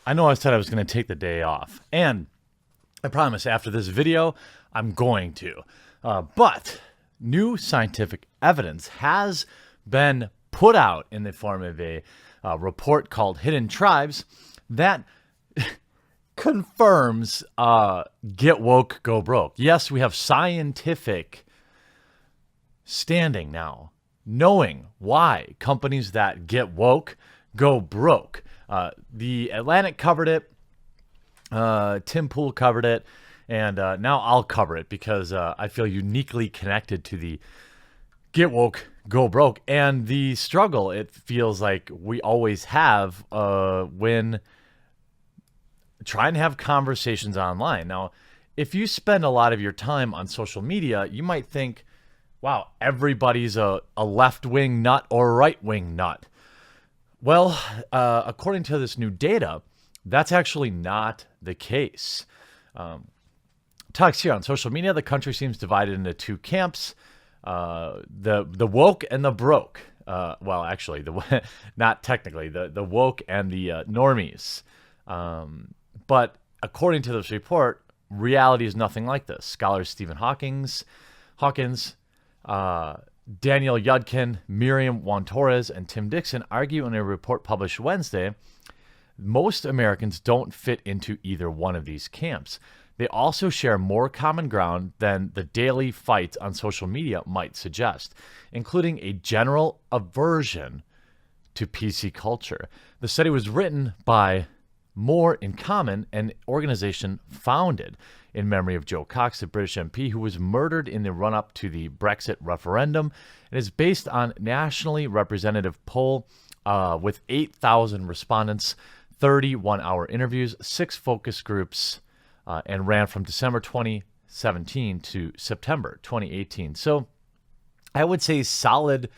I know I said I was going to take the day off, and I promise after this video, I'm going to. But new scientific evidence has been put out in the form of a report called Hidden Tribes that confirms get woke, go broke. Yes, we have scientific standing now, knowing why companies that get woke go broke. The Atlantic covered it. Tim Pool covered it. And now I'll cover it because I feel uniquely connected to the get woke, go broke, and the struggle it feels like we always have when trying to have conversations online. Now, if you spend a lot of your time on social media, you might think, wow, everybody's a left-wing nut or a right-wing nut. Well, according to this new data, that's actually not the case. Talks here on social media, the country seems divided into two camps, the woke and the broke. Well, actually, not technically, the woke and the normies. But according to this report, reality is nothing like this. Scholars Stephen Hawkins, Daniel Yudkin, Miriam Juan Torres, and Tim Dixon argue in a report published Wednesday, most Americans don't fit into either one of these camps. They also share more common ground than the daily fights on social media might suggest, including a general aversion to PC culture. The study was written by More in Common, an organization founded in memory of Joe Cox, the British MP who was murdered in the run-up to the Brexit referendum, and is based on a nationally representative poll with 8,000 respondents, 31-hour interviews, 6 focus groups, and ran from December 2017 to September 2018. So I would say solid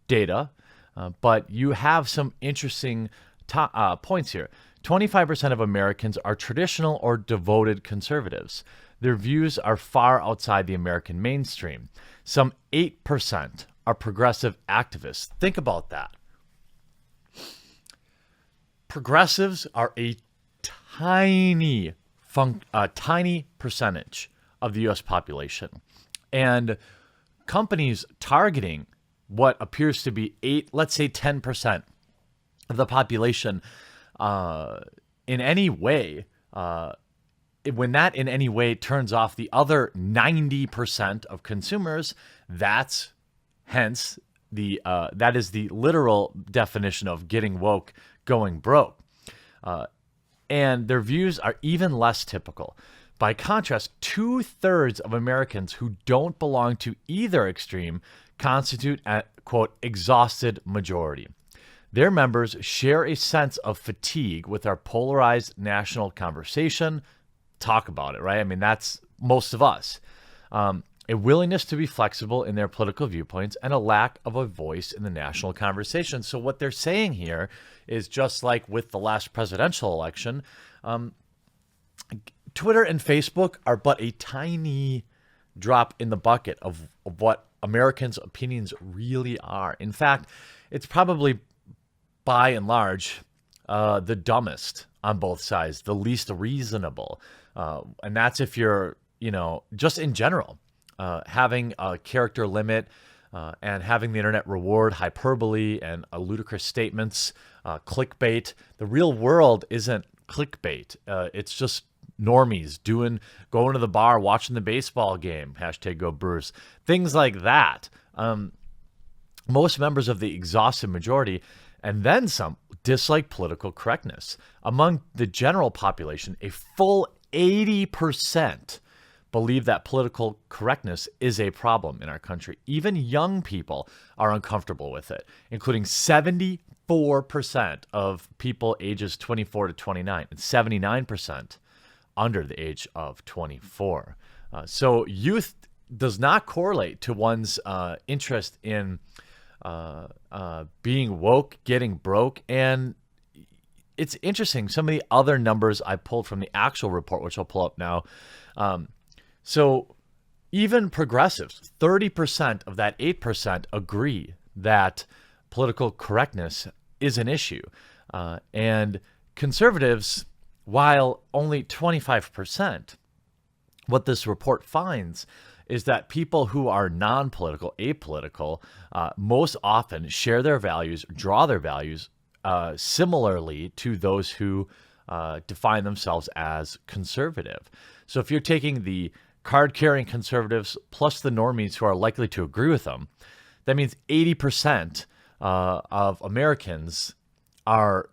data, but you have some interesting points here. 25% of Americans are traditional or devoted conservatives. Their views are far outside the American mainstream. Some 8% are progressive activists. Think about that. Progressives are a tiny percentage of the U.S. population, and companies targeting what appears to be 10% of the population in any way, when that in any way turns off the other 90% of consumers, that is the literal definition of getting woke, going broke. And their views are even less typical. By contrast, 2/3 of Americans who don't belong to either extreme constitute a, quote, exhausted majority. Their members share a sense of fatigue with our polarized national conversation. Talk about it, right? I mean, that's most of us. A willingness to be flexible in their political viewpoints, and a lack of a voice in the national conversation. So what they're saying here is just like with the last presidential election, Twitter and Facebook are but a tiny drop in the bucket of what Americans' opinions really are. In fact, it's probably by and large the dumbest on both sides, the least reasonable. And that's if you're, just in general, having a character limit and having the internet reward hyperbole and ludicrous statements, clickbait. The real world isn't clickbait. It's just normies going to the bar, watching the baseball game, #GoBrewers, things like that. Most members of the exhausted majority, and then some, dislike political correctness. Among the general population, a full 80% believe that political correctness is a problem in our country. Even young people are uncomfortable with it, including 74% of people ages 24 to 29 and 79% under the age of 24. So youth does not correlate to one's interest in being woke, getting broke. And it's interesting, some of the other numbers I pulled from the actual report, which I'll pull up now. So even progressives, 30% of that 8% agree that political correctness is an issue. And conservatives, while only 25%, what this report finds is that people who are non-political, apolitical, most often share their values, draw their values similarly to those who define themselves as conservative. So if you're taking the card-carrying conservatives plus the normies who are likely to agree with them, that means 80% of Americans are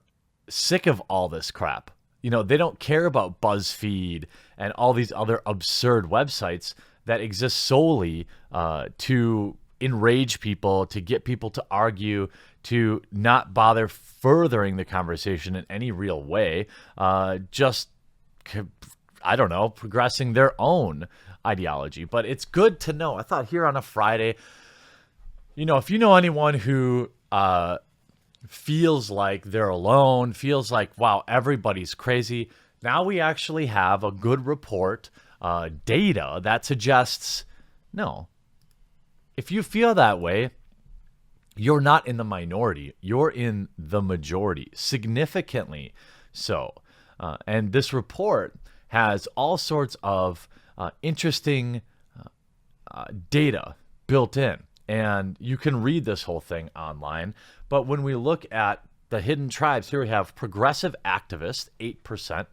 sick of all this crap. You know, they don't care about BuzzFeed and all these other absurd websites that exist solely to enrage people, to get people to argue, to not bother furthering the conversation in any real way, just, I don't know, progressing their own ideology. But it's good to know. I thought here on a Friday, you know, if you know anyone who feels like they're alone, feels like, wow, everybody's crazy, now we actually have a good report, data that suggests, no, if you feel that way, you're not in the minority. You're in the majority, significantly so. And this report has all sorts of interesting data built in. And you can read this whole thing online. But when we look at the hidden tribes, here we have progressive activists, 8%,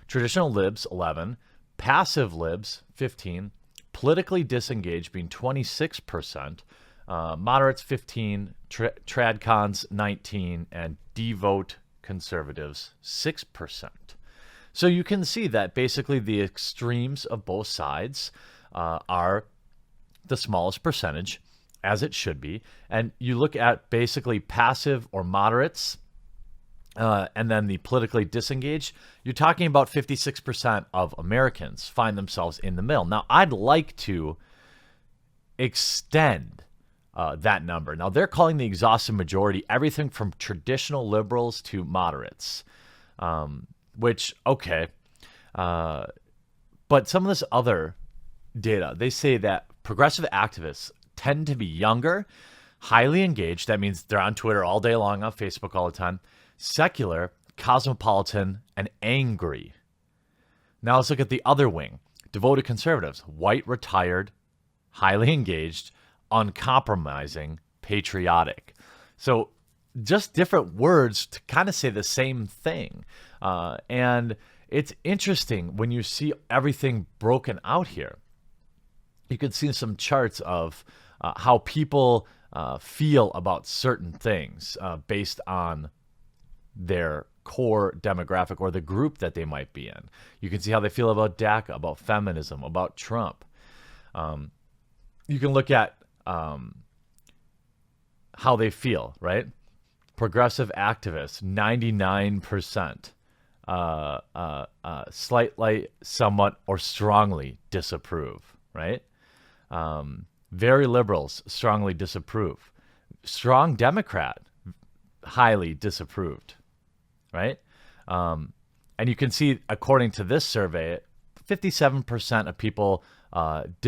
traditional libs, 11%, passive libs, 15%, politically disengaged being 26%, moderates 15%, tradcons 19%, and devote conservatives 6%. So you can see that basically the extremes of both sides are the smallest percentage, as it should be. And you look at basically passive or moderates, and then the politically disengaged, you're talking about 56% of Americans find themselves in the middle. Now, I'd like to extend that number. Now, they're calling the exhaustive majority everything from traditional liberals to moderates, which, okay. But some of this other data, they say that progressive activists tend to be younger, highly engaged. That means they're on Twitter all day long, on Facebook all the time, secular, cosmopolitan, and angry. Now let's look at the other wing. Devoted conservatives, white, retired, highly engaged, uncompromising, patriotic. So just different words to kind of say the same thing. And it's interesting when you see everything broken out here. You can see some charts of how people feel about certain things based on their core demographic or the group that they might be in. You can see how they feel about DACA, about feminism, about Trump. You can look at how they feel, right? Progressive activists, 99%. Slightly, somewhat, or strongly disapprove, right? Very liberals, strongly disapprove. Strong Democrat, highly disapproved, right? And you can see, according to this survey, 57% of people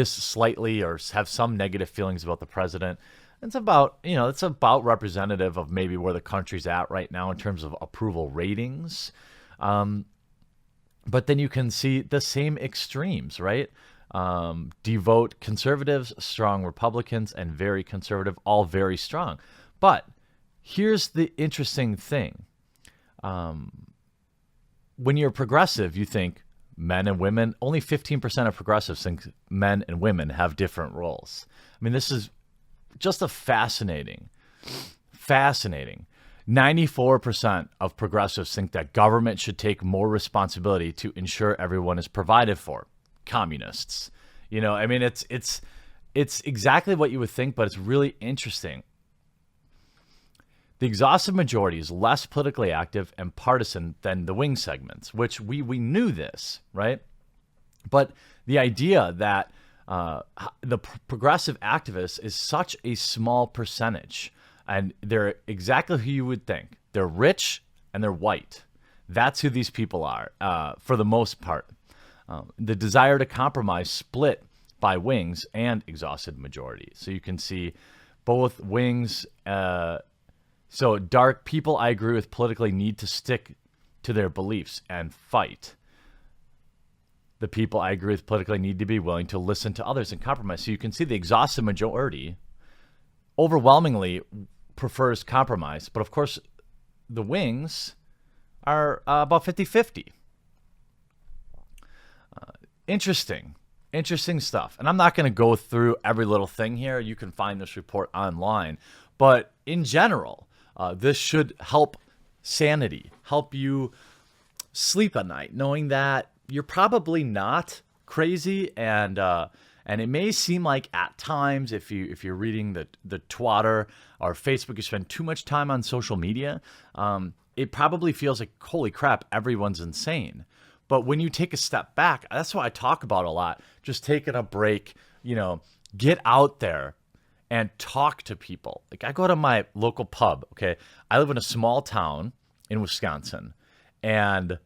slightly or have some negative feelings about the president. It's about, it's about representative of maybe where the country's at right now in terms of approval ratings. But then you can see the same extremes, right? Devote conservatives, strong Republicans, and very conservative, all very strong. But here's the interesting thing. When you're progressive, you think men and women, only 15% of progressives think men and women have different roles. I mean, this is just a fascinating. 94% of progressives think that government should take more responsibility to ensure everyone is provided for. Communists. I mean, it's exactly what you would think, but it's really interesting. The exhaustive majority is less politically active and partisan than the wing segments, which we knew this, right? But the idea that the progressive activists is such a small percentage, and they're exactly who you would think. They're rich and they're white. That's who these people are, for the most part. The desire to compromise split by wings and exhausted majority. So you can see both wings. So dark people, I agree with, politically need to stick to their beliefs and fight. The people I agree with politically need to be willing to listen to others and compromise. So you can see the exhaustive majority overwhelmingly prefers compromise. But of course, the wings are about 50-50. Interesting stuff. And I'm not going to go through every little thing here. You can find this report online. But in general, this should help sanity, help you sleep at night, knowing that you're probably not crazy. And it may seem like at times, if you're reading the Twitter or Facebook, you spend too much time on social media, it probably feels like, holy crap, everyone's insane. But when you take a step back, that's what I talk about a lot, just taking a break, get out there and talk to people. Like I go to my local pub, okay? I live in a small town in Wisconsin, and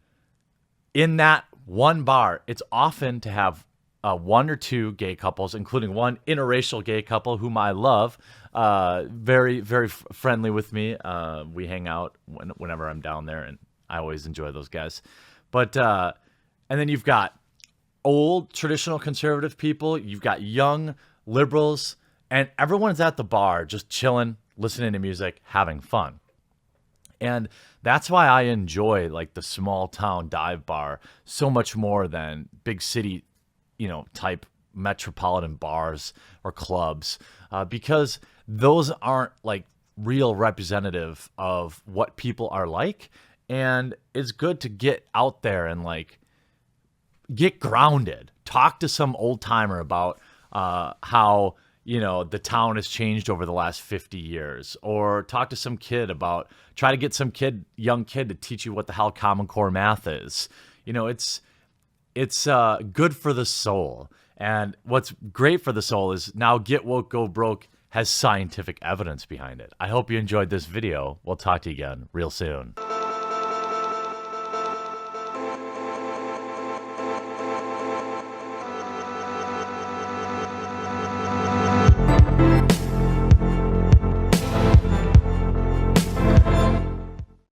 in that one bar, it's often to have one or two gay couples, including one interracial gay couple whom I love, very, very friendly with me. We hang out whenever I'm down there, and I always enjoy those guys. But and then you've got old traditional conservative people, you've got young liberals, and everyone's at the bar just chilling, listening to music, having fun. And that's why I enjoy like the small town dive bar so much more than big city, type metropolitan bars or clubs, because those aren't like real representative of what people are like. And it's good to get out there and like get grounded, talk to some old timer about how, the town has changed over the last 50 years, or talk to some kid about, try to get some young kid to teach you what the hell Common Core math is. It's good for the soul. And what's great for the soul is now Get Woke, Go Broke has scientific evidence behind it. I hope you enjoyed this video. We'll talk to you again real soon.